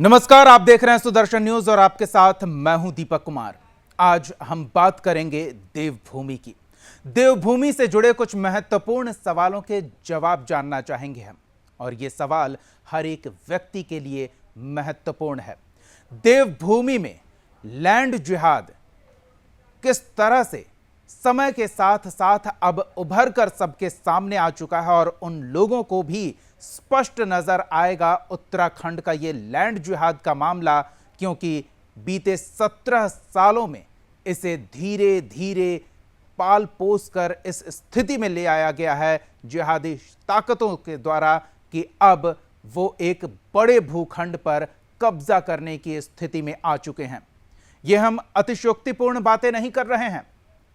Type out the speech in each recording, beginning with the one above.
नमस्कार, आप देख रहे हैं सुदर्शन न्यूज और आपके साथ मैं हूं दीपक कुमार। आज हम बात करेंगे देवभूमि की। देवभूमि से जुड़े कुछ महत्वपूर्ण सवालों के जवाब जानना चाहेंगे हम, और ये सवाल हर एक व्यक्ति के लिए महत्वपूर्ण है। देवभूमि में लैंड जिहाद किस तरह से समय के साथ साथ अब उभर कर सबके सामने आ चुका है, और उन लोगों को भी स्पष्ट नजर आएगा उत्तराखंड का ये लैंड जिहाद का मामला, क्योंकि बीते 17 सालों में इसे धीरे धीरे पाल पोस कर इस स्थिति में ले आया गया है जिहादी ताकतों के द्वारा कि अब वो एक बड़े भूखंड पर कब्जा करने की स्थिति में आ चुके हैं। ये हम अतिशयोक्तिपूर्ण बातें नहीं कर रहे हैं,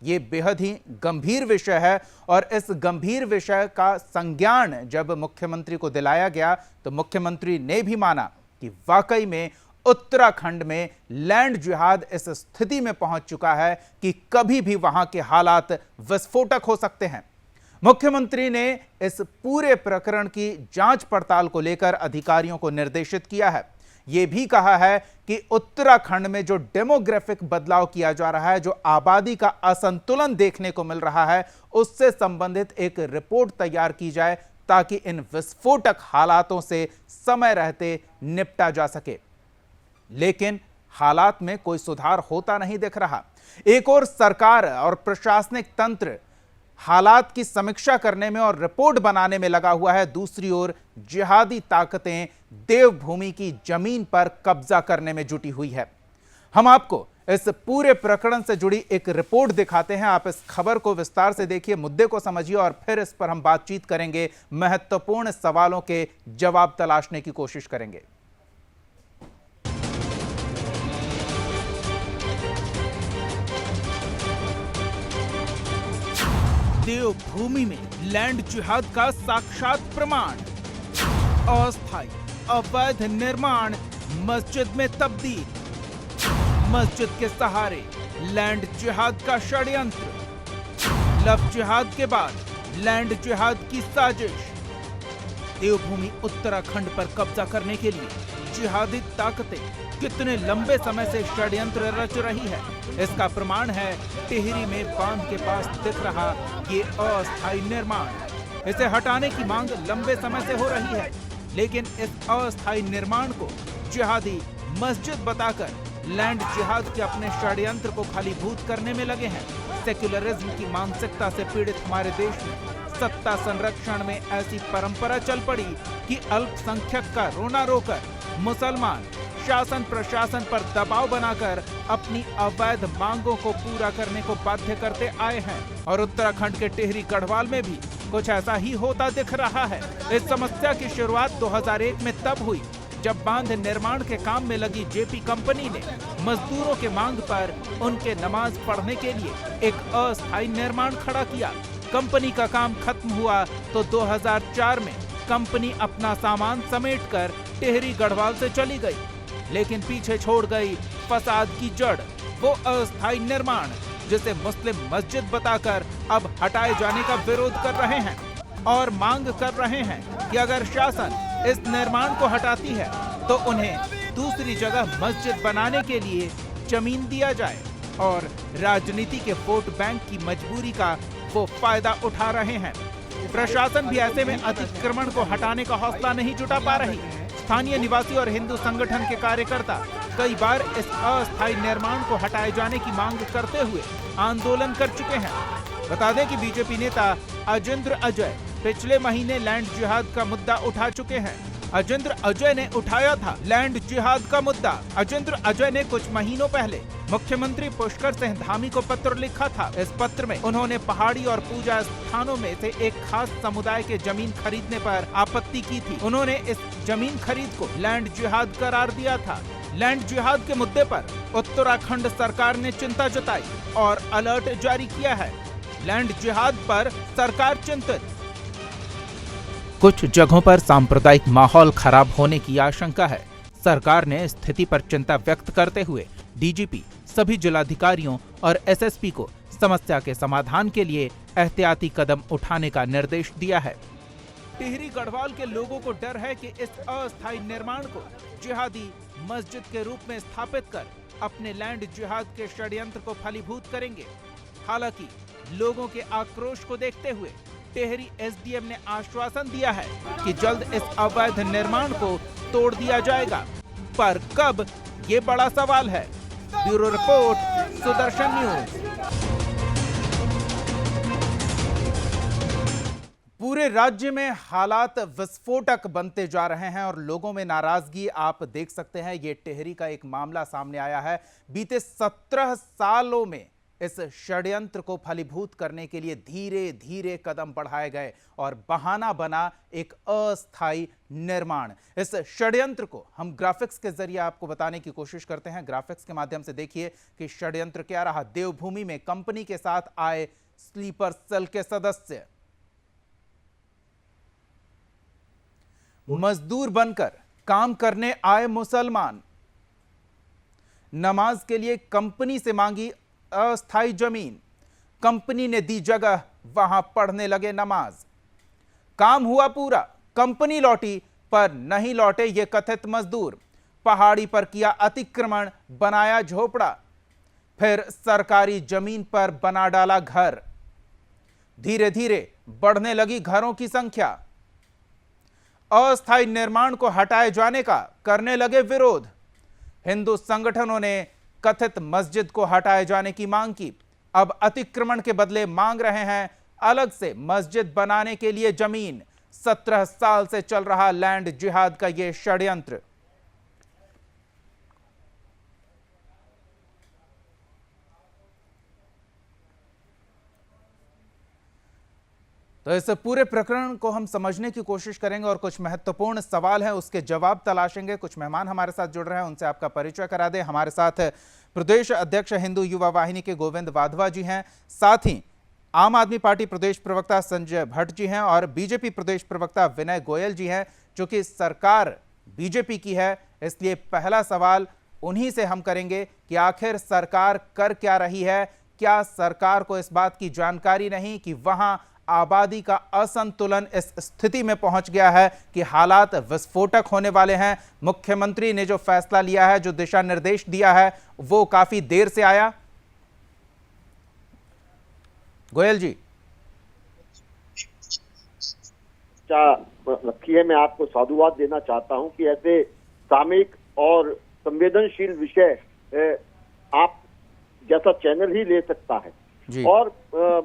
ये बेहद ही गंभीर विषय है, और इस गंभीर विषय का संज्ञान जब मुख्यमंत्री को दिलाया गया तो मुख्यमंत्री ने भी माना कि वाकई में उत्तराखंड में लैंड जिहाद इस स्थिति में पहुंच चुका है कि कभी भी वहां के हालात विस्फोटक हो सकते हैं। मुख्यमंत्री ने इस पूरे प्रकरण की जांच पड़ताल को लेकर अधिकारियों को निर्देशित किया है। यह भी कहा है कि उत्तराखंड में जो डेमोग्राफिक बदलाव किया जा रहा है, जो आबादी का असंतुलन देखने को मिल रहा है, उससे संबंधित एक रिपोर्ट तैयार की जाए ताकि इन विस्फोटक हालातों से समय रहते निपटा जा सके। लेकिन हालात में कोई सुधार होता नहीं दिख रहा। एक और सरकार और प्रशासनिक तंत्र हालात की समीक्षा करने में और रिपोर्ट बनाने में लगा हुआ है, दूसरी ओर जिहादी ताकतें देवभूमि की जमीन पर कब्जा करने में जुटी हुई है। हम आपको इस पूरे प्रकरण से जुड़ी एक रिपोर्ट दिखाते हैं। आप इस खबर को विस्तार से देखिए, मुद्दे को समझिए, और फिर इस पर हम बातचीत करेंगे, महत्वपूर्ण सवालों के जवाब तलाशने की कोशिश करेंगे। देवभूमि में लैंड जिहाद का साक्षात प्रमाण, अस्थायी अवैध निर्माण मस्जिद में तब्दील, मस्जिद के सहारे लैंड जिहाद का षड्यंत्र, लव जिहाद के बाद लैंड जिहाद की साजिश। देवभूमि उत्तराखंड पर कब्जा करने के लिए जिहादी ताकतें कितने लंबे समय से षड्यंत्र रच रही है, इसका प्रमाण है टिहरी में बांध के पास दिख रहा ये अस्थायी निर्माण। इसे हटाने की मांग लंबे समय से हो रही है, लेकिन इस अस्थायी निर्माण को जिहादी मस्जिद बताकर लैंड जिहाद के अपने षड्यंत्र को खालीभूत करने में लगे हैं। सेक्युलरिज्म की मानसिकता से पीड़ित हमारे देश में सत्ता संरक्षण में ऐसी परंपरा चल पड़ी कि अल्पसंख्यक का रोना रोकर मुसलमान शासन प्रशासन पर दबाव बनाकर अपनी अवैध मांगों को पूरा करने को बाध्य करते आए हैं, और उत्तराखंड के टिहरी गढ़वाल में भी कुछ ऐसा ही होता दिख रहा है। इस समस्या की शुरुआत 2001 में तब हुई जब बांध निर्माण के काम में लगी जेपी कंपनी ने मजदूरों के मांग पर उनके नमाज पढ़ने के लिए एक अस्थायी निर्माण खड़ा किया। कंपनी का काम खत्म हुआ तो 2004 में कंपनी अपना सामान समेटकर टिहरी गढ़वाल से चली गई, लेकिन पीछे छोड़ गई फसाद की जड़, वो अस्थायी निर्माण जिसे मुस्लिम मस्जिद बताकर अब हटाए जाने का विरोध कर रहे हैं और मांग कर रहे हैं कि अगर शासन इस निर्माण को हटाती है तो उन्हें दूसरी जगह मस्जिद बनाने के लिए जमीन दिया जाए, और राजनीति के वोट बैंक की मजबूरी का वो फायदा उठा रहे हैं। प्रशासन भी ऐसे में अतिक्रमण को हटाने का हौसला नहीं जुटा पा रही। स्थानीय निवासी और हिंदू संगठन के कार्यकर्ता कई बार इस अस्थायी निर्माण को हटाए जाने की मांग करते हुए आंदोलन कर चुके हैं। बता दें कि बीजेपी नेता अजेंद्र अजय पिछले महीने लैंड जिहाद का मुद्दा उठा चुके हैं। अजेंद्र अजय ने उठाया था लैंड जिहाद का मुद्दा। अजेंद्र अजय ने कुछ महीनों पहले मुख्यमंत्री पुष्कर सिंह धामी को पत्र लिखा था। इस पत्र में उन्होंने पहाड़ी और पूजा स्थानों में से एक खास समुदाय के जमीन खरीदने पर आपत्ति की थी। उन्होंने इस जमीन खरीद को लैंड जिहाद करार दिया था। लैंड जिहाद के मुद्दे पर उत्तराखंड सरकार ने चिंता जताई और अलर्ट जारी किया है। लैंड जिहाद पर सरकार चिंतित। कुछ जगहों पर सांप्रदायिक माहौल खराब होने की आशंका है। सरकार ने स्थिति पर चिंता व्यक्त करते हुए डीजीपी, सभी जिलाधिकारियों और एसएसपी को समस्या के समाधान के लिए एहतियाती कदम उठाने का निर्देश दिया है। टिहरी गढ़वाल के लोगों को डर है कि इस अस्थायी निर्माण को जिहादी मस्जिद के रूप में स्थापित कर अपने लैंड जिहाद के षड्यंत्र को फलीभूत करेंगे। हालांकि लोगों के आक्रोश को देखते हुए टेहरी एसडीएम ने आश्वासन दिया है कि जल्द इस अवैध निर्माण को तोड़ दिया जाएगा, पर कब, ये बड़ा सवाल है। Bureau report, Sudarshan news. पूरे राज्य में हालात विस्फोटक बनते जा रहे हैं और लोगों में नाराजगी आप देख सकते हैं। ये टेहरी का एक मामला सामने आया है। बीते 17 सालों में इस षड्यंत्र को फलीभूत करने के लिए धीरे धीरे कदम बढ़ाए गए और बहाना बना एक अस्थायी निर्माण। इस षड्यंत्र को हम ग्राफिक्स के जरिए आपको बताने की कोशिश करते हैं। ग्राफिक्स के माध्यम से देखिए कि षड्यंत्र क्या रहा। देवभूमि में कंपनी के साथ आए स्लीपर सेल के सदस्य मजदूर बनकर काम करने आए मुसलमान, नमाज के लिए कंपनी से मांगी अस्थायी जमीन, कंपनी ने दी जगह, वहां पढ़ने लगे नमाज। काम हुआ पूरा, कंपनी लौटी पर नहीं लौटे ये कथित मजदूर। पहाड़ी पर किया अतिक्रमण, बनाया झोपड़ा, फिर सरकारी जमीन पर बना डाला घर। धीरे धीरे बढ़ने लगी घरों की संख्या। अस्थायी निर्माण को हटाए जाने का करने लगे विरोध। हिंदू संगठनों ने कथित मस्जिद को हटाए जाने की मांग की। अब अतिक्रमण के बदले मांग रहे हैं अलग से मस्जिद बनाने के लिए जमीन। 17 साल से चल रहा लैंड जिहाद का यह षड्यंत्र। तो इस पूरे प्रकरण को हम समझने की कोशिश करेंगे और कुछ महत्वपूर्ण सवाल हैं उसके जवाब तलाशेंगे। कुछ मेहमान हमारे साथ जुड़ रहे हैं, उनसे आपका परिचय करा दें। हमारे साथ प्रदेश अध्यक्ष हिंदू युवा वाहिनी के गोविंद वाधवा जी हैं, साथ ही आम आदमी पार्टी प्रदेश प्रवक्ता संजय भट्ट जी हैं और बीजेपी प्रदेश प्रवक्ता विनय गोयल जी हैं। जो कि सरकार बीजेपी की है, इसलिए पहला सवाल उन्हीं से हम करेंगे कि आखिर सरकार कर क्या रही है। क्या सरकार को इस बात की जानकारी नहीं कि वहां आबादी का असंतुलन इस स्थिति में पहुंच गया है कि हालात विस्फोटक होने वाले हैं। मुख्यमंत्री ने जो फैसला लिया है, जो दिशा निर्देश दिया है, वो काफी देर से आया। गोयल जी, रखी है, मैं आपको साधुवाद देना चाहता हूं कि ऐसे सामयिक और संवेदनशील विषय आप जैसा चैनल ही ले सकता है। और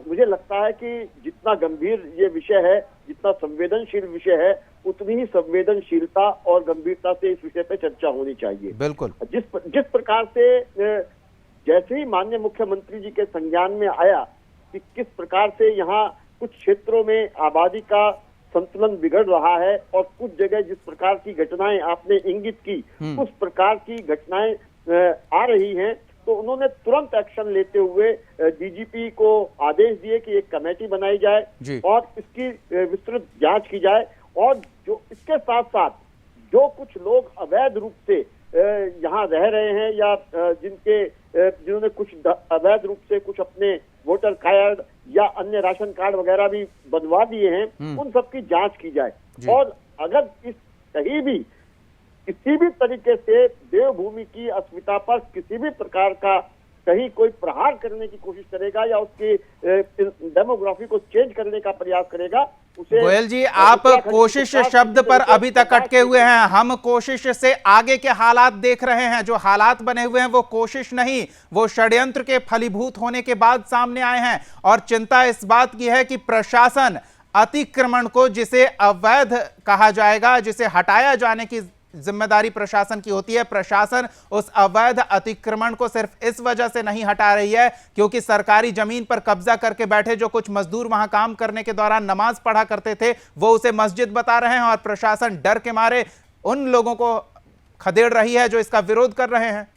मुझे लगता है कि जितना गंभीर ये विषय है, जितना संवेदनशील विषय है, उतनी ही संवेदनशीलता और गंभीरता से इस विषय पे चर्चा होनी चाहिए। बिल्कुल। जिस प्रकार से जैसे ही माननीय मुख्यमंत्री जी के संज्ञान में आया कि किस प्रकार से यहाँ कुछ क्षेत्रों में आबादी का संतुलन बिगड़ रहा है और कुछ जगह जिस प्रकार की घटनाएं आपने इंगित की, उस प्रकार की घटनाएं आ रही हैं, तो उन्होंने तुरंत एक्शन लेते हुए डीजीपी को आदेश दिए कि एक कमेटी बनाई जाए और इसकी विस्तृत जांच की जाए। और जो इसके साथ साथ जो कुछ लोग अवैध रूप से यहाँ रह रहे हैं या जिन्होंने कुछ अवैध रूप से कुछ अपने वोटर कार्ड या अन्य राशन कार्ड वगैरह भी बनवा दिए हैं, उन सबकी जांच की जाए। और अगर इस कहीं भी किसी भी तरीके से देवभूमि की अस्मिता पर किसी भी प्रकार का कहीं कोई प्रहार करने की कोशिश करेगा या उसकी डेमोग्राफी को चेंज करने का प्रयास करेगा, उसे। गोयल जी, आप कोशिश शब्द पर अभी तक अटके हुए हैं। हम कोशिश से आगे के हालात देख रहे हैं। जो हालात बने हुए हैं वो कोशिश नहीं, वो षड्यंत्र के फलीभूत होने के बाद सामने आए हैं। और चिंता इस बात की है कि प्रशासन अतिक्रमण को, जिसे अवैध कहा जाएगा, जिसे हटाया जाने की जिम्मेदारी प्रशासन की होती है, प्रशासन उस अवैध अतिक्रमण को सिर्फ इस वजह से नहीं हटा रही है क्योंकि सरकारी जमीन पर कब्जा करके बैठे जो कुछ मजदूर वहां काम करने के दौरान नमाज पढ़ा करते थे, वो उसे मस्जिद बता रहे हैं और प्रशासन डर के मारे उन लोगों को खदेड़ रही है जो इसका विरोध कर रहे हैं।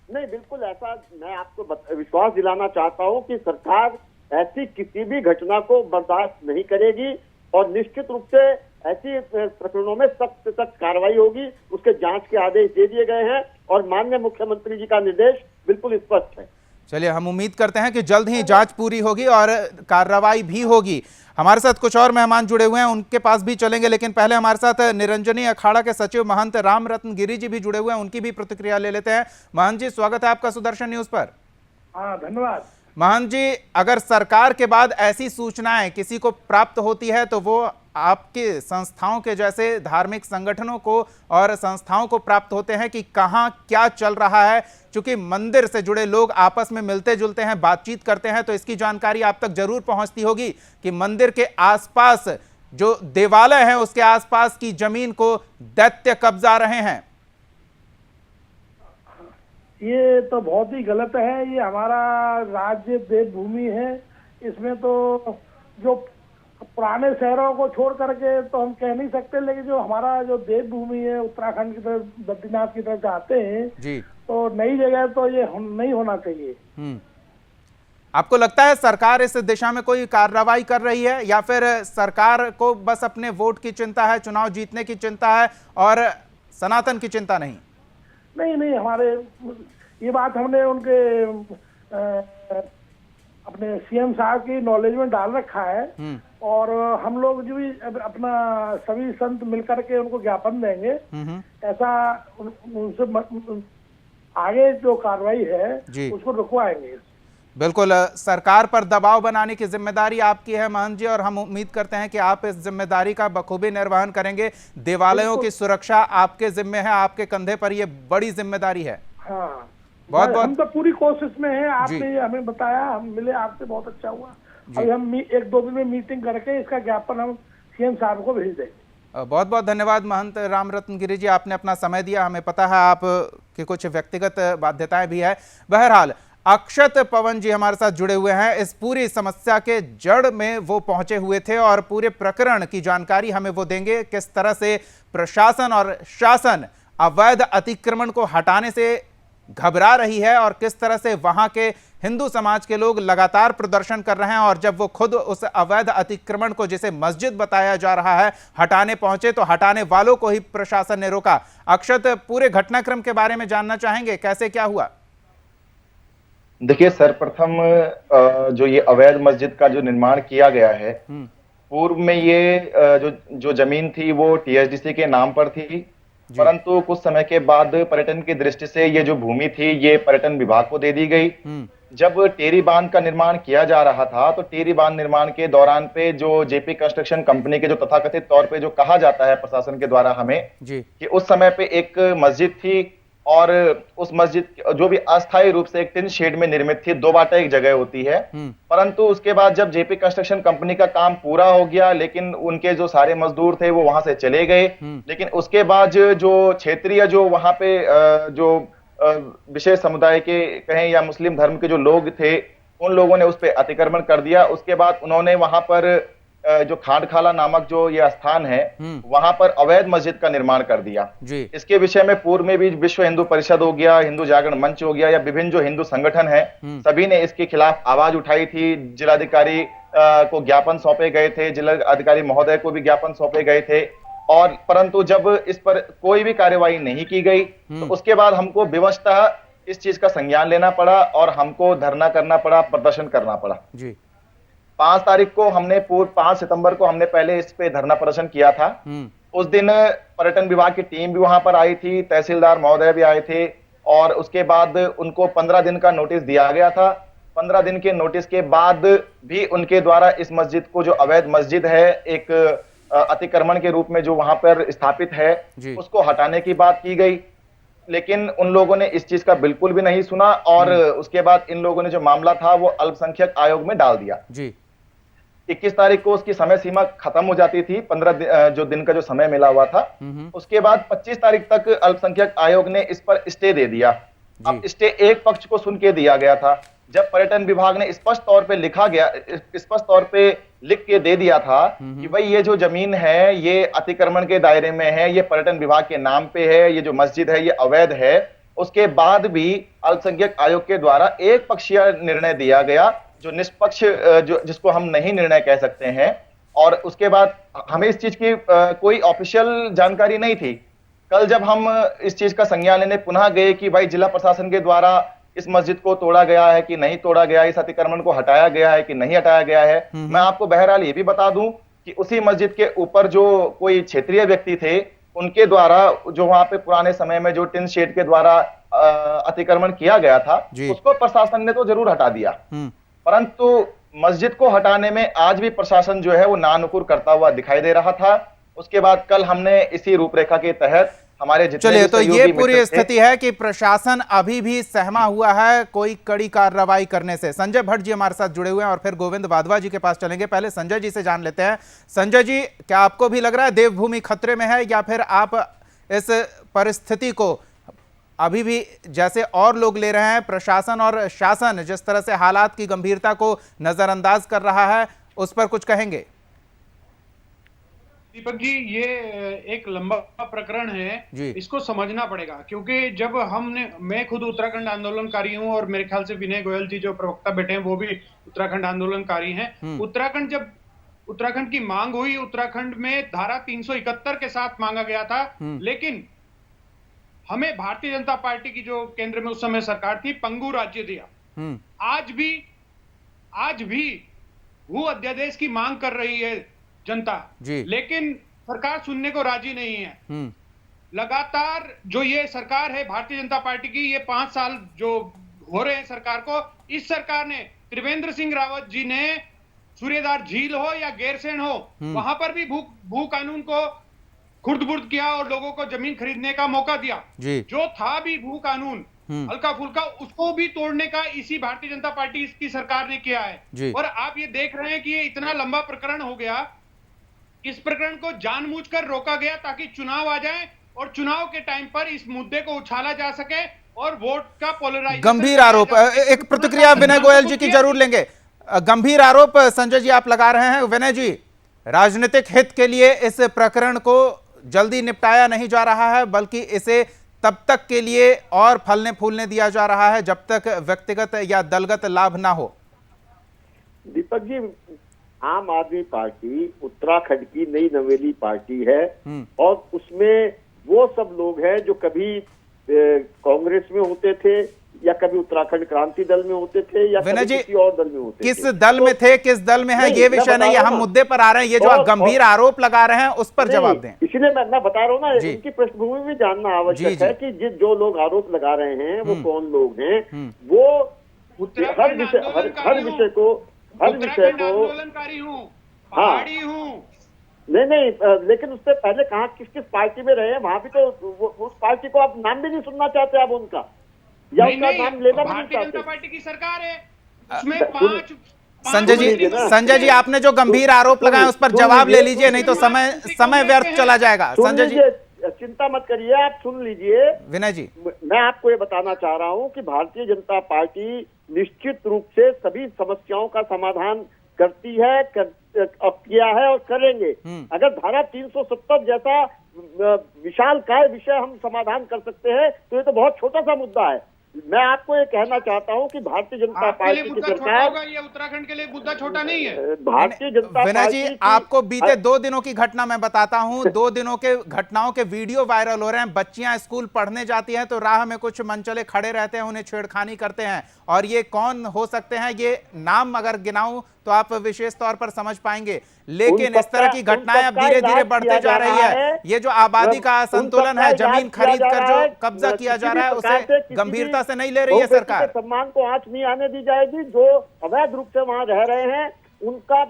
नहीं, बिल्कुल ऐसा मैं आपको विश्वास दिलाना चाहता हूं कि सरकार ऐसी किसी भी घटना को बर्दाश्त नहीं करेगी और निश्चित रूप से ऐसी प्रकरणों में सख्त से सख्त कार्रवाई होगी। उसके जांच के आदेश दे दिए गए हैं और माननीय मुख्यमंत्री जी का निर्देश बिल्कुल स्पष्ट है। चलिए, हम उम्मीद करते हैं कि जल्द ही जांच पूरी होगी और कार्रवाई भी होगी। हमारे साथ कुछ और मेहमान जुड़े हुए हैं, उनके पास भी चलेंगे, लेकिन पहले हमारे साथ निरंजनी अखाड़ा के सचिव महंत राम रत्न गिरी जी भी जुड़े हुए हैं, उनकी भी प्रतिक्रिया ले लेते हैं। महंत जी, स्वागत है आपका सुदर्शन न्यूज पर। हाँ, धन्यवाद। महंत जी, अगर सरकार के बाद ऐसी सूचनाएं किसी को प्राप्त होती है तो वो आपके संस्थाओं के जैसे धार्मिक संगठनों को और संस्थाओं को प्राप्त होते हैं कि कहां क्या चल रहा है। क्योंकि मंदिर से जुड़े लोग आपस में मिलते जुलते हैं, बातचीत करते हैं, तो इसकी जानकारी आप तक जरूर पहुंचती होगी कि मंदिर के आसपास जो देवालय है उसके आसपास की जमीन को दैत्य कब्जा रहे हैं। ये तो बहुत ही गलत है। ये हमारा राज्य देवभूमि है। इसमें तो जो पुराने शहरों को छोड़ करके तो हम कह नहीं सकते, लेकिन जो हमारा जो देवभूमि है, उत्तराखंड की तरफ, बद्रीनाथ की तरफ जाते हैं जी, तो नई जगह तो ये नहीं होना चाहिए। आपको लगता है सरकार इस दिशा में कोई कार्रवाई कर रही है, या फिर सरकार को बस अपने वोट की चिंता है, चुनाव जीतने की चिंता है और सनातन की चिंता नहीं? नहीं, हमारे ये बात हमने उनके अपने सीएम साहब की नॉलेज में डाल रखा है और हम लोग जो भी अपना सभी संत मिलकर के उनको ज्ञापन देंगे। ऐसा उनसे आगे जो कार्रवाई है उसको रुकवाएंगे। बिल्कुल, सरकार पर दबाव बनाने की जिम्मेदारी आपकी है महंत जी, और हम उम्मीद करते हैं कि आप इस जिम्मेदारी का बखूबी निर्वहन करेंगे। देवालयों की सुरक्षा आपके जिम्मे है, आपके कंधे पर ये बड़ी जिम्मेदारी है। हाँ, बहुत हम तो पूरी कोशिश में हैं। आपने ये हमें बताया, हम मिले आपसे, बहुत अच्छा हुआ। अभी हम 1-2 दिन में मीटिंग करके इसका ज्ञापन हम सीएम साहब को भेज देंगे। बहुत बहुत धन्यवाद महंत राम रत्न गिरी जी, आपने अपना समय दिया। हमें पता है आप की कुछ व्यक्तिगत बाध्यताएं भी है। बहरहाल अक्षत पवन जी हमारे साथ जुड़े हुए हैं। इस पूरी समस्या के जड़ में वो पहुंचे हुए थे और पूरे प्रकरण की जानकारी हमें वो देंगे, किस तरह से प्रशासन और शासन अवैध अतिक्रमण को हटाने से घबरा रही है और किस तरह से वहां के हिंदू समाज के लोग लगातार प्रदर्शन कर रहे हैं। और जब वो खुद उस अवैध अतिक्रमण को, जिसे मस्जिद बताया जा रहा है, हटाने पहुंचे तो हटाने वालों को ही प्रशासन ने रोका। अक्षत, पूरे घटनाक्रम के बारे में जानना चाहेंगे, कैसे क्या हुआ? देखिए, सर्वप्रथम जो ये अवैध मस्जिद का जो निर्माण किया गया है, पूर्व में ये जो जमीन थी वो टीएचडीसी के नाम पर थी, परंतु कुछ समय के बाद पर्यटन की दृष्टि से ये जो भूमि थी ये पर्यटन विभाग को दे दी गई। जब टेरी बांध का निर्माण किया जा रहा था तो टेरी बांध निर्माण के दौरान पे जो जेपी कंस्ट्रक्शन कंपनी के जो तथाकथित तौर पे जो कहा जाता है प्रशासन के द्वारा हमें कि उस समय पे एक मस्जिद थी और उस मस्जिद जो भी अस्थायी रूप से एक टिन शेड में निर्मित थी, 2 बाटा एक जगह होती है। परंतु उसके बाद जब जेपी कंस्ट्रक्शन कंपनी का काम पूरा हो गया, लेकिन उनके जो सारे मजदूर थे वो वहां से चले गए। लेकिन उसके बाद जो क्षेत्रीय जो वहां पे जो विशेष समुदाय के कहें या मुस्लिम धर्म के जो लोग थे, उन लोगों ने उस पर अतिक्रमण कर दिया। उसके बाद उन्होंने वहां पर जो खांडखाला नामक जो ये स्थान है वहां पर अवैध मस्जिद का निर्माण कर दिया। इसके विषय में पूर्व में भी विश्व हिंदू परिषद हो गया, हिंदू जागरण मंच हो गया या विभिन्न जो हिंदू संगठन है, सभी ने इसके खिलाफ आवाज उठाई थी। जिलाधिकारी को ज्ञापन सौंपे गए थे, जिलाधिकारी महोदय को भी ज्ञापन सौंपे गए थे, और परंतु जब इस पर कोई भी कार्यवाही नहीं की गई तो उसके बाद हमको विवशतः इस चीज का संज्ञान लेना पड़ा और हमको धरना करना पड़ा, प्रदर्शन करना पड़ा। 5 तारीख को हमने 5 सितंबर को हमने पहले इस पे धरना प्रदर्शन किया था। उस दिन पर्यटन विभाग की टीम भी वहां पर आई थी, तहसीलदार महोदय भी आए थे, और उसके बाद उनको 15 दिन का नोटिस दिया गया था। 15 दिन के नोटिस के बाद भी उनके द्वारा इस मस्जिद को, जो अवैध मस्जिद है एक अतिक्रमण के रूप में जो वहां पर स्थापित है, उसको हटाने की बात की गई। लेकिन उन लोगों ने इस चीज का बिल्कुल भी नहीं सुना और उसके बाद इन लोगों ने जो मामला था वो अल्पसंख्यक आयोग में डाल दिया। 21 तारीख को उसकी समय सीमा खत्म हो जाती थी, 15 जो दिन का जो समय मिला हुआ था। उसके बाद 25 तारीख तक अल्पसंख्यक आयोग ने इस पर स्टे दे दिया। अब स्टे एक पक्ष को सुन के दिया गया था। जब पर्यटन विभाग ने स्पष्ट तौर पे लिख के दे दिया था कि भाई ये जो जमीन है ये अतिक्रमण के दायरे में है, ये पर्यटन विभाग के नाम पे है, ये जो मस्जिद है ये अवैध है, उसके बाद भी अल्पसंख्यक आयोग के द्वारा एक पक्षीय निर्णय दिया गया, जो निष्पक्ष, जो जिसको हम नहीं निर्णय कह सकते हैं। और उसके बाद हमें इस चीज की कोई ऑफिशियल जानकारी नहीं थी। कल जब हम इस चीज का संज्ञान लेने पुनः गए कि भाई जिला प्रशासन के द्वारा इस मस्जिद को तोड़ा गया है कि नहीं तोड़ा गया, इस अतिक्रमण को हटाया गया है कि नहीं हटाया गया है। मैं आपको बहरहाल ये भी बता दूं कि उसी मस्जिद के ऊपर जो कोई क्षेत्रीय व्यक्ति थे, उनके द्वारा जो वहां पे पुराने समय में जो टिन शेड के द्वारा अतिक्रमण किया गया था, उसको प्रशासन ने तो जरूर हटा दिया, परंतु मस्जिद को हटाने में आज भी प्रशासन जो है वो नानुकुर करता हुआ दिखाई दे रहा था। उसके बाद कल हमने इसी रूपरेखा के तहत हमारे चलिए, तो ये पूरी स्थिति है कि प्रशासन अभी भी सहमा हुआ है कोई कड़ी कार्रवाई करने से। संजय भट्ट जी हमारे साथ जुड़े हुए हैं और फिर गोविंद वाधवा जी के पास चलेंगे। पहले संजय जी से जान लेते हैं। संजय जी, क्या आपको भी लग रहा है देवभूमि खतरे में है, या फिर आप इस परिस्थिति को अभी भी जैसे और लोग ले रहे हैं, प्रशासन और शासन जिस तरह से हालात की गंभीरता को नजरअंदाज कर रहा है, उस पर कुछ कहेंगे? दीपक जी, ये एक लंबा प्रकरण है, इसको समझना पड़ेगा, क्योंकि जब मैं खुद उत्तराखंड आंदोलनकारी हूं और मेरे ख्याल से विनय गोयल जी जो प्रवक्ता बैठे हैं वो भी उत्तराखंड आंदोलनकारी हैं। जब उत्तराखंड की मांग हुई, उत्तराखंड में धारा 371 के साथ मांगा गया था, लेकिन हमें भारतीय जनता पार्टी की जो केंद्र में उस समय सरकार थी, पंगु राज्य दिया। आज भी वो अध्यादेश की मांग कर रही है जनता, लेकिन सरकार सुनने को राजी नहीं है। लगातार जो ये सरकार है भारतीय जनता पार्टी की, ये 5 साल जो हो रहे हैं सरकार को, इस सरकार ने त्रिवेंद्र सिंह रावत जी ने सूर्यधार झील हो या गैरसैंण हो, वहां पर भी भू कानून को खुर्द-बुर्द किया और लोगों को जमीन खरीदने का मौका दिया। जो था भी भू कानून हल्का फुल्का, उसको भी तोड़ने का इसी भारतीय जनता पार्टी की सरकार ने किया है। और आप ये देख रहे हैं कि ये इतना लंबा प्रकरण हो गया, इस प्रकरण को जानबूझकर रोका गया ताकि चुनाव आ जाए और चुनाव के टाइम पर इस मुद्दे को उछाला जा सके और वोट का पोलराइजेशन। गंभीर आरोप, एक प्रतिक्रिया विनय गोयल जी की जरूर लेंगे। गंभीर आरोप संजय जी आप लगा रहे हैं। विनय जी, राजनीतिक हित के लिए इस प्रकरण को जल्दी निपटाया नहीं जा रहा है, बल्कि इसे तब तक के लिए और फलने फूलने दिया जा रहा है जब तक व्यक्तिगत या दलगत लाभ ना हो। दीपक जी, आम आदमी पार्टी उत्तराखंड की नई नवेली पार्टी है और उसमें वो सब लोग हैं जो कभी कांग्रेस में होते थे या कभी उत्तराखंड क्रांति दल में होते थे या कभी किसी और दल में होते थे। किस दल में थे, किस दल में है, ये विषय नहीं है, हम मुद्दे पर आ रहे हैं। ये जो आप गंभीर आरोप लगा रहे हैं उस पर जवाब दें। इसलिए मैं बता रहा हूँ ना, इनकी पृष्ठभूमि भी जानना आवश्यक है कि जो लोग आरोप लगा रहे हैं वो कौन लोग हैं। वो हर विषय को आंदोलनकारी हूँ, पहाड़ी हूँ। नहीं, लेकिन उससे पहले कहाँ किस पार्टी में रहे हैं, वहां भी तो उस पार्टी को आप नाम भी नहीं सुनना चाहते आप उनका, या उनका नाम लेना भी नहीं चाहते। भारतीय जनता पार्टी की सरकार है, उसमें 5 संजय जी आपने जो गंभीर आरोप लगाए उस पर जवाब ले लीजिए, नहीं तो समय व्यर्थ चला जाएगा। संजय जी चिंता मत करिए, आप सुन लीजिए। विनय जी, मैं आपको ये बताना चाह रहा हूँ कि भारतीय जनता पार्टी निश्चित रूप से सभी समस्याओं का समाधान करती है, किया है और करेंगे। अगर धारा 370 जैसा विशाल काय विषय हम समाधान कर सकते हैं तो ये तो बहुत छोटा सा मुद्दा है। मैं आपको ये कहना चाहता हूँ कि भारतीय जनता पार्टी की सरकार, ये उत्तराखंड के लिए मुद्दा छोटा नहीं है। भारतीय जनता विनय जी, आपको बीते 2 दिनों की घटना मैं बताता हूँ। 2 दिनों के घटनाओं के वीडियो वायरल हो रहे हैं। बच्चियां स्कूल पढ़ने जाती हैं तो राह में कुछ मनचले खड़े रहते हैं, उन्हें छेड़खानी करते हैं। और ये कौन हो सकते हैं, ये नाम अगर गिनाऊं तो आप विशेष तौर पर समझ पाएंगे। लेकिन इस तरह की घटनाएं अब धीरे धीरे बढ़ते जा रही है। ये जो आबादी का असंतुलन है, जमीन खरीद कर जो कब्जा किया जा रहा है, उसे गंभीरता से नहीं ले रही है सरकार। सम्मान को आंच नहीं आने दी जाएगी। जो अवैध रूप से वहां रह रहे हैं उनका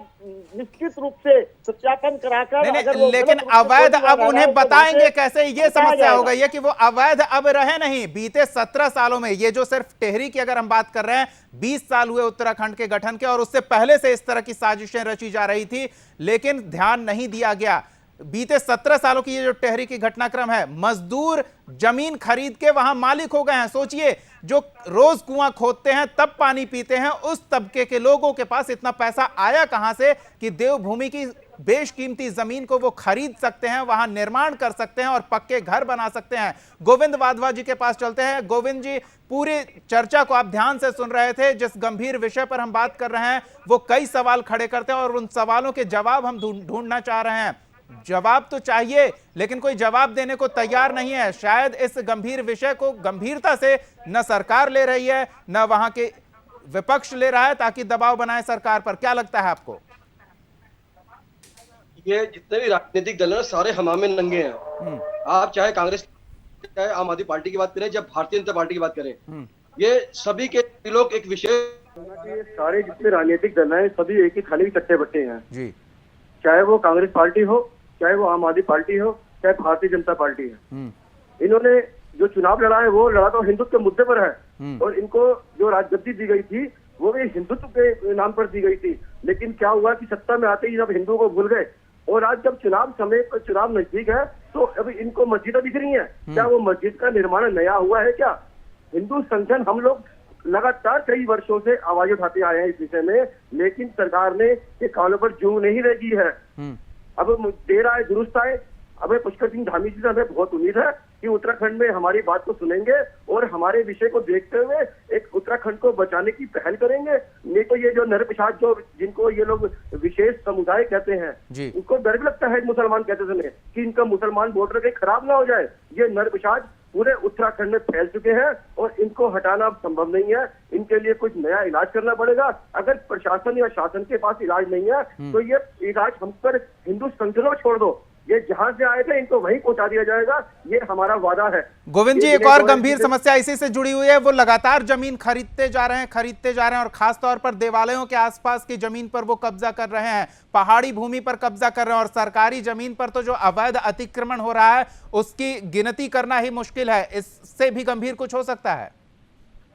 निश्चित रूप से सत्यापन कराकर, लेकिन अवैध अब उन्हें बताएंगे कैसे, ये समस्या हो गई है कि वो अवैध अब रहे नहीं। बीते 17 सालों में, ये जो सिर्फ टेहरी की अगर हम बात कर रहे हैं, 20 साल हुए उत्तराखंड के गठन के, और उससे पहले से इस तरह की साजिशें रची जा रही थी, लेकिन ध्यान नहीं दिया गया। बीते 17 सालों की ये जो टेहरी की घटनाक्रम है, मजदूर जमीन खरीद के वहां मालिक हो गए हैं। सोचिए, जो रोज कुआं खोदते हैं तब पानी पीते हैं, उस तबके के लोगों के पास इतना पैसा आया कहां से कि देवभूमि की बेशकीमती जमीन को वो खरीद सकते हैं, वहां निर्माण कर सकते हैं और पक्के घर बना सकते हैं। गोविंद वाधवा जी के पास चलते हैं। गोविंद जी, पूरी चर्चा को आप ध्यान से सुन रहे थे। जिस गंभीर विषय पर हम बात कर रहे हैं वो कई सवाल खड़े करते हैं और उन सवालों के जवाब हम ढूंढना चाह रहे हैं। जवाब तो चाहिए, लेकिन कोई जवाब देने को तैयार नहीं है। शायद इस गंभीर विषय को गंभीरता से न सरकार ले रही है, न वहां के विपक्ष ले रहा है ताकि दबाव बनाए सरकार पर। क्या लगता है आपको? ये जितने भी राजनीतिक दल हैं सारे हमामे नंगे हैं। आप चाहे कांग्रेस, चाहे आम आदमी पार्टी की बात करें, चाहे भारतीय जनता पार्टी की बात करें, ये सभी के लोग एक विशेष, सारे जितने राजनीतिक दल हैं सभी एक ही थाली के चट्टे बट्टे हैं जी। चाहे वो कांग्रेस पार्टी हो, चाहे वो आम आदमी पार्टी हो, चाहे भारतीय जनता पार्टी है। इन्होंने जो चुनाव लड़ा है वो लड़ा तो हिंदुत्व के मुद्दे पर है, और इनको जो राजगद्दी दी गई थी वो भी हिंदुत्व के नाम पर दी गई थी। लेकिन क्या हुआ कि सत्ता में आते ही जब हिंदुओं को भूल गए, और आज जब चुनाव समय पर चुनाव नजदीक है तो अभी इनको मस्जिदें दिख रही हैं। क्या वो मस्जिद का निर्माण नया हुआ है क्या? हिंदू संगठन हम लोग लगातार कई वर्षों से आवाज उठाते आए हैं इस विषय में, लेकिन सरकार ने ये कानों पर जूं नहीं लगी है। अब देर आए दुरुस्त आए। अब पुष्कर सिंह धामी जी से हमें बहुत उम्मीद है कि उत्तराखंड में हमारी बात को सुनेंगे और हमारे विषय को देखते हुए एक उत्तराखंड को बचाने की पहल करेंगे। नहीं तो ये जो नरपिशाच जो जिनको ये लोग विशेष समुदाय कहते हैं, उनको डर भी लगता है मुसलमान कहते समय कि इनका मुसलमान वोटर कहीं खराब ना हो जाए। ये नरपिशाच पूरे उत्तराखंड में फैल चुके हैं और इनको हटाना अब संभव नहीं है। इनके लिए कुछ नया इलाज करना पड़ेगा। अगर प्रशासन या शासन के पास इलाज नहीं है तो ये इलाज हम पर हिंदू संगठनों को छोड़ दो। ये जहां से आए थे इनको वहीं पहुंचा दिया जाएगा, ये हमारा वादा है। गोविंद जी, एक और गंभीर समस्या इसी से जुड़ी हुई है। वो लगातार जमीन खरीदते जा रहे हैं और खास तौर पर देवालयों के आसपास की जमीन पर वो कब्जा कर रहे हैं, पहाड़ी भूमि पर कब्जा कर रहे हैं, और सरकारी जमीन पर तो जो अवैध अतिक्रमण हो रहा है उसकी गिनती करना ही मुश्किल है। इससे भी गंभीर कुछ हो सकता है?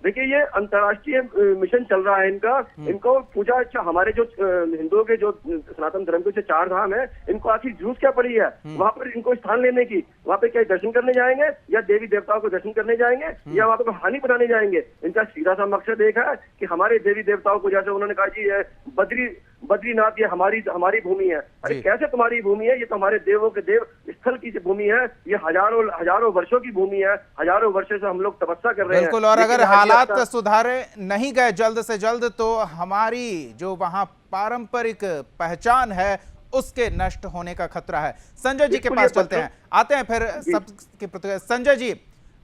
देखिए, ये अंतर्राष्ट्रीय मिशन चल रहा है इनको पूजा। अच्छा, हमारे जो हिंदुओं के जो सनातन धर्म के जो 4 धाम है, इनको आखिर जरूरत क्या पड़ी है वहाँ पर इनको स्थान लेने की? वहाँ पे क्या दर्शन करने जाएंगे या देवी देवताओं को दर्शन करने जाएंगे या वहाँ पे हानि बनाने जाएंगे? इनका सीधा सा मकसद एक है कि हमारे देवी देवताओं को, जैसे उन्होंने कहा जी बद्रीनाथ ये हमारी भूमि है। अरे कैसे तुम्हारी भूमि है? ये तो हमारे देवों के देव स्थल की भूमि है। ये हजारों वर्षों की भूमि है। हजारों वर्षों से हम लोग तपस्या कर रहे हैं। बिल्कुल, और अगर हालात सुधारे नहीं गए जल्द से जल्द तो हमारी जो वहां पारंपरिक पहचान है उसके नष्ट होने का खतरा है। संजय जी के पास चलते हैं, आते हैं फिर सबके प्रतिक्रिया। संजय जी,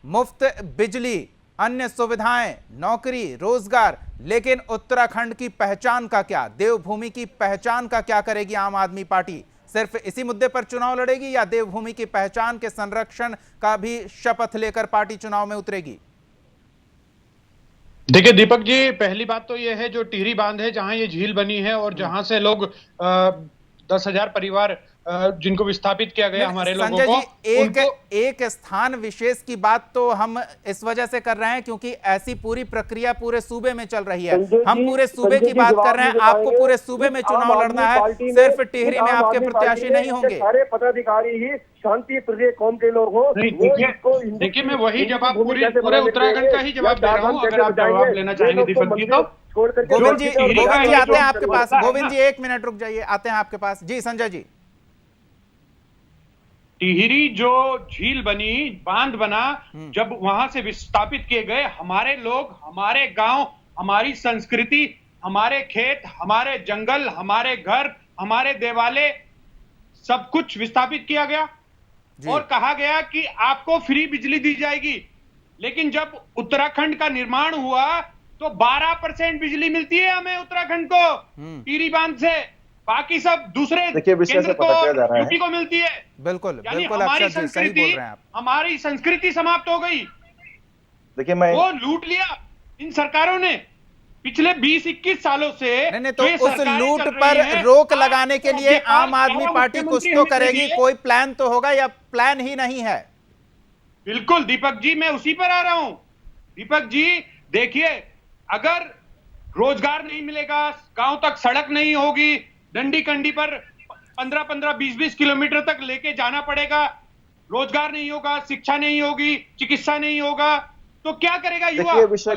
मुफ्त बिजली, अन्य सुविधाएं, नौकरी, रोजगार, लेकिन उत्तराखंड की पहचान का क्या? देवभूमि की पहचान का क्या करेगी आम आदमी पार्टी? सिर्फ इसी मुद्दे पर चुनाव लड़ेगी या देवभूमि की पहचान के संरक्षण का भी शपथ लेकर पार्टी चुनाव में उतरेगी? देखिए दीपक जी, पहली बात तो यह है जो टिहरी बांध है, जहां ये झील बनी है और जहां से लोग 10,000 परिवार जिनको विस्थापित किया गया हमारे लोगों को, एक स्थान विशेष की बात तो हम इस वजह से कर रहे हैं क्योंकि ऐसी पूरी प्रक्रिया पूरे सूबे में चल रही है। हम पूरे सूबे की बात कर रहे हैं, आपको पूरे सूबे में चुनाव लड़ना है, सिर्फ टिहरी में आपके प्रत्याशी नहीं होंगे। सारे पदाधिकारी ही शांति प्रिय कौम के लोग हो। देखिए, मैं वही जवाब पूरे उत्तराखंड का ही जवाब दे रहा हूँ। अगर आप जवाब लेना चाहेंगे दीपक जी तो गोविंद जी आते हैं आपके पास। गोविंद जी 1 मिनट रुक जाइए, आते हैं आपके पास। जी संजय जी, टिहरी जो झील बनी, बांध बना, जब वहां से विस्थापित किए गए हमारे लोग, हमारे गांव, हमारी संस्कृति, हमारे खेत, हमारे जंगल, हमारे घर, हमारे देवालय, सब कुछ विस्थापित किया गया और कहा गया कि आपको फ्री बिजली दी जाएगी। लेकिन जब उत्तराखंड का निर्माण हुआ तो 12% बिजली मिलती है हमें उत्तराखंड को टिहरी बांध से, बाकी सब दूसरे केंद्र को, यूपी को मिलती है। बिल्कुल, हमारी संस्कृति, हमारी संस्कृति समाप्त हो गई। देखिए, वो लूट लिया इन सरकारों ने पिछले 20-21 सालों से। नहीं तो उस लूट पर रोक लगाने के लिए आम आदमी पार्टी कुछ तो करेगी, कोई प्लान तो होगा या प्लान ही नहीं है? बिल्कुल दीपक जी, मैं उसी पर आ रहा हूं। दीपक जी देखिए, अगर रोजगार नहीं मिलेगा, गांव तक सड़क नहीं होगी, डंडी कंडी पर 15-15, 20-20 किलोमीटर तक लेके जाना पड़ेगा, रोजगार नहीं होगा, शिक्षा नहीं होगी, चिकित्सा नहीं होगा, तो क्या करेगा युवा? ये विषय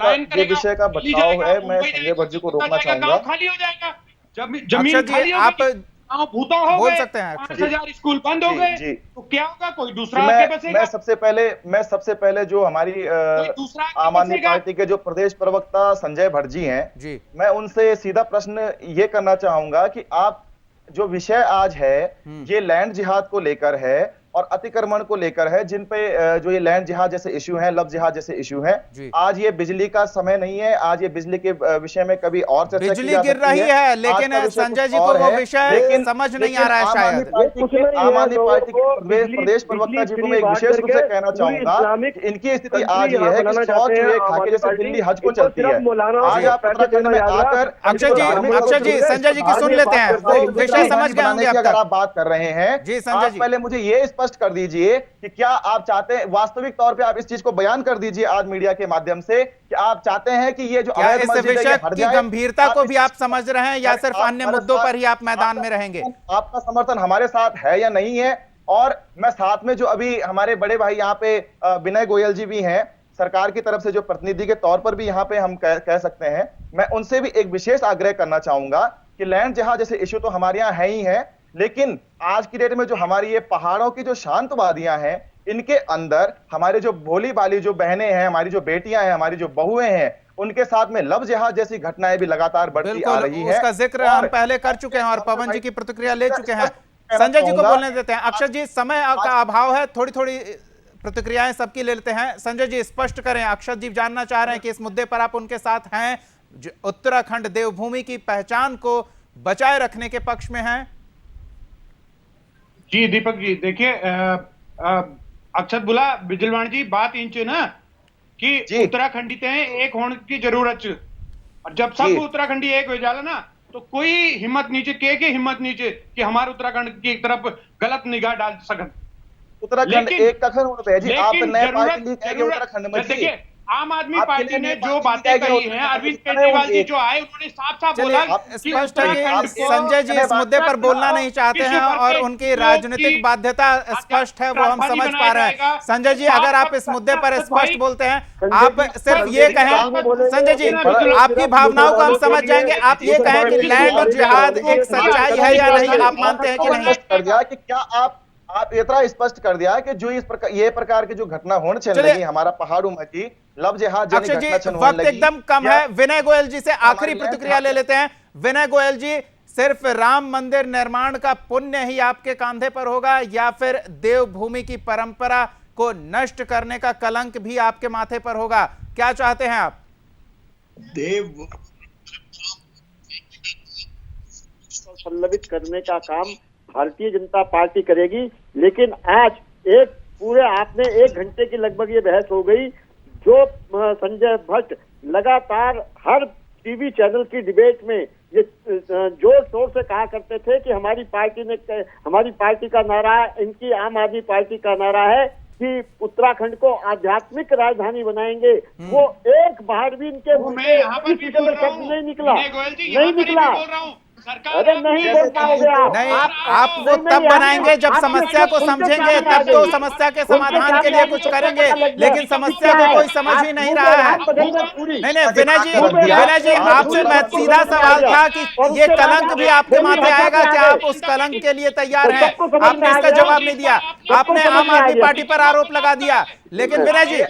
का बचाव है। मैं संजय भट्ट जी को रोकना चाहूंगा। गांव खाली हो जाएगा, जमीन खाली होगी, गांव भूता हो बोल गए, सकते हैं 5,000 स्कूल बंद हो गए, तो क्या होगा? कोई दूसरा आके बसेगा। मैं सबसे पहले जो हमारी आम आदमी पार्टी के जो प्रदेश प्रवक्ता संजय भट्ट जी हैं, मैं उनसे सीधा प्रश्न ये करना चाहूंगा कि आप जो विषय आज है ये लैंड जिहाद को लेकर है और अतिक्रमण को लेकर है, जिन पे जो ये लैंड जिहाद जैसे इश्यू हैं, लव जिहाद जैसे इश्यू हैं। आज ये बिजली का समय नहीं है, आज ये बिजली के विषय में कभी और चर्चा की बिजली जा गिर सकती रही है, लेकिन संजय जी को वो विषय समझ नहीं आ रहा है शायद। आम आदमी पार्टी के प्रदेश प्रवक्ता जी को मैं एक विशेष रूप से कहना चाहूंगा कि इनकी स्थिति आज ये है कि 100 चूहे खाके जैसे दिल्ली हज को चलती है। आज आप उत्तराखंड में आकर अक्षय जी संजय जी की सुन लेते हैं, वो विषय समझ गए होंगे अब अगर तक। आप बात कर रहे हैं जी संजय जी, पहले मुझे ये स्पष्ट कर दीजिए कि क्या आप चाहते हैं, वास्तविक तौर पे आप इस चीज को बयान कर दीजिए आज मीडिया के माध्यम से कि आप चाहते हैं कि ये जो क्या इस विषय की गंभीरता को भी आप समझ रहे हैं या सिर्फ अन्य मुद्दों पर ही आप मैदान में रहेंगे? आपका समर्थन हमारे साथ है या नहीं है? और मैं साथ में जो अभी हमारे बड़े भाई यहाँ पे विनय गोयल जी भी हैं, सरकार की तरफ से जो प्रतिनिधि के तौर पर भी यहाँ पे हम कह सकते हैं, मैं उनसे भी एक विशेष आग्रह करना चाहूंगा कि लैंड जिहाद जैसे इश्यू तो हमारे यहाँ है ही है, लेकिन आज की डेट में जो हमारी ये पहाड़ों की जो शांत वादियां हैं, इनके अंदर हमारे जो भोली भाली जो बहनें हैं, हमारी जो बेटियां हैं, हमारी जो बहुएं हैं, उनके साथ में लव जिहाद जैसी घटनाएं भी लगातार बढ़ती आ रही है। उसका जिक्र हम पहले कर चुके हैं और पवन जी की प्रतिक्रिया ले चुके हैं। संजय जी को बोलने देते हैं। अक्षय जी, समय का अभाव है, थोड़ी थोड़ी प्रतिक्रियाएं सबकी ले लेते हैं। संजय जी स्पष्ट करें, अक्षय जी जानना चाह रहे हैं कि इस मुद्दे पर आप उनके साथ हैं, जो उत्तराखंड देवभूमि की पहचान को बचाए रखने के पक्ष में हैं? जी दीपक जी, देखिए अक्षत बोला बिजलवाण जी, बात इंच ना कि उत्तराखंडी हैं एक होने की जरूरत, और जब सब उत्तराखंडी एक हो जाला ना तो कोई हिम्मत नीचे के हिम्मत नीचे कि हमारे उत्तराखंड की तरफ गलत निगाह डाल सकन। उत्तराखंड एक कखन हो रहा है जी, आप नए पार्टी लीग उत्तराखंड में। देखिए आम आदमी पार्टी ने जो बातें कही हैं, अरविंद केजरीवाल जी जो आए उन्होंने साफ साफ बोला कि संजय जी इस मुद्दे पर बोलना नहीं चाहते हैं और उनकी राजनीतिक बाध्यता स्पष्ट है, वो हम समझ पा रहे हैं। संजय जी, अगर आप इस मुद्दे पर स्पष्ट बोलते हैं, आप सिर्फ ये कहें, संजय जी आपकी भावनाओं को हम समझ जाएंगे, आप ये कहें कि लैंड जिहाद एक सच्चाई है या नहीं, आप मानते हैं कि नहीं? कि क्या आप इतना स्पष्ट कर दिया कि जो ये प्रकार की जो घटना होने चल रही, हमारा पहाड़ों में की लव जिहाद अक्षय जी, वक्त एकदम कम है, विनय गोयल जी से आखिरी प्रतिक्रिया ले लेते हैं। विनय गोयल जी, सिर्फ राम मंदिर निर्माण का पुण्य ही आपके कांधे पर होगा या फिर देवभूमि की परंपरा को नष्ट करने का कलंक भी आपके माथे पर होगा? क्या चाहते हैं आप? देव पल्लवित करने का काम भारतीय जनता पार्टी करेगी, लेकिन आज एक पूरे आपने 1 घंटे की लगभग ये बहस हो गई, जो संजय भट्ट लगातार हर टीवी चैनल की डिबेट में ये जोर शोर से कहा करते थे कि हमारी पार्टी का नारा, इनकी आम आदमी पार्टी का नारा है कि उत्तराखंड को आध्यात्मिक राजधानी बनाएंगे। वो एक बार भी इनके शब्द नहीं निकला, नहीं निकला। अरे नहीं बोल पाओगे आप वो तब बनाएंगे जब समस्या को समझेंगे, तब तो समस्या के समाधान के लिए कुछ करेंगे, लेकिन समस्या को कोई समझ ही नहीं रहा है। नहीं विनय जी आपसे मैं सीधा सवाल था कि ये कलंक भी आपके माथे आएगा, क्या आप उस कलंक के लिए तैयार हैं? आपने इसका जवाब नहीं दिया, आपने आम आदमी पार्टी पर आरोप लगा दिया, लेकिन विनय जी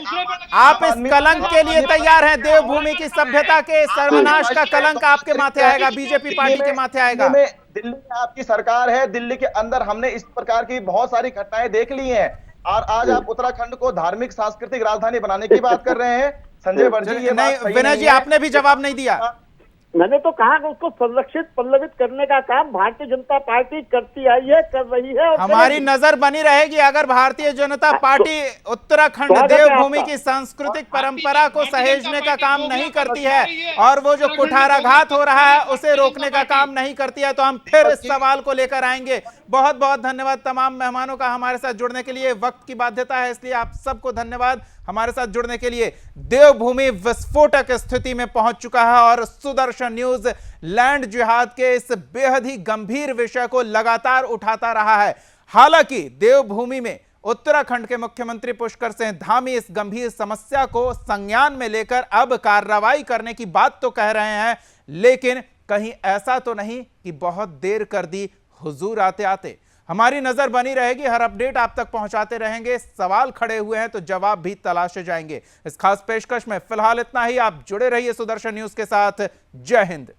आप इस कलंक के लिए तैयार हैं? देवभूमि की सभ्यता के सर्वनाश का कलंक आपके माथे आएगा, बीजेपी पार्टी के माथे आएगा। दिल्ली में आपकी सरकार है, दिल्ली के अंदर हमने इस प्रकार की बहुत सारी घटनाएं देख ली हैं, और आज आप उत्तराखंड को धार्मिक सांस्कृतिक राजधानी बनाने की बात कर रहे हैं। संजय वर्जी, ये नहीं विनय जी आपने भी जवाब नहीं दिया। मैंने तो कहा कि उसको संरक्षित पल्लवित करने का काम भारतीय जनता पार्टी करती आई है, कर रही है। हमारी नजर बनी रहेगी अगर भारतीय जनता पार्टी उत्तराखंड देवभूमि की सांस्कृतिक परंपरा को सहेजने का काम नहीं करती है और वो जो कुठाराघात हो रहा है उसे रोकने का काम नहीं करती है, तो हम फिर इस सवाल को लेकर आएंगे। बहुत बहुत धन्यवाद तमाम मेहमानों का हमारे साथ जुड़ने के लिए। वक्त की बाध्यता है इसलिए आप सबको धन्यवाद हमारे साथ जुड़ने के लिए। देवभूमि विस्फोटक स्थिति में पहुंच चुका है और सुदर्शन न्यूज लैंड जिहाद के इस बेहद ही गंभीर विषय को लगातार उठाता रहा है। हालांकि देवभूमि में उत्तराखंड के मुख्यमंत्री पुष्कर सिंह धामी इस गंभीर समस्या को संज्ञान में लेकर अब कार्रवाई करने की बात तो कह रहे हैं, लेकिन कहीं ऐसा तो नहीं कि बहुत देर कर दी हुजूर आते आते। हमारी नजर बनी रहेगी, हर अपडेट आप तक पहुंचाते रहेंगे। सवाल खड़े हुए हैं तो जवाब भी तलाशे जाएंगे। इस खास पेशकश में फिलहाल इतना ही। आप जुड़े रहिए सुदर्शन न्यूज के साथ। जय हिंद।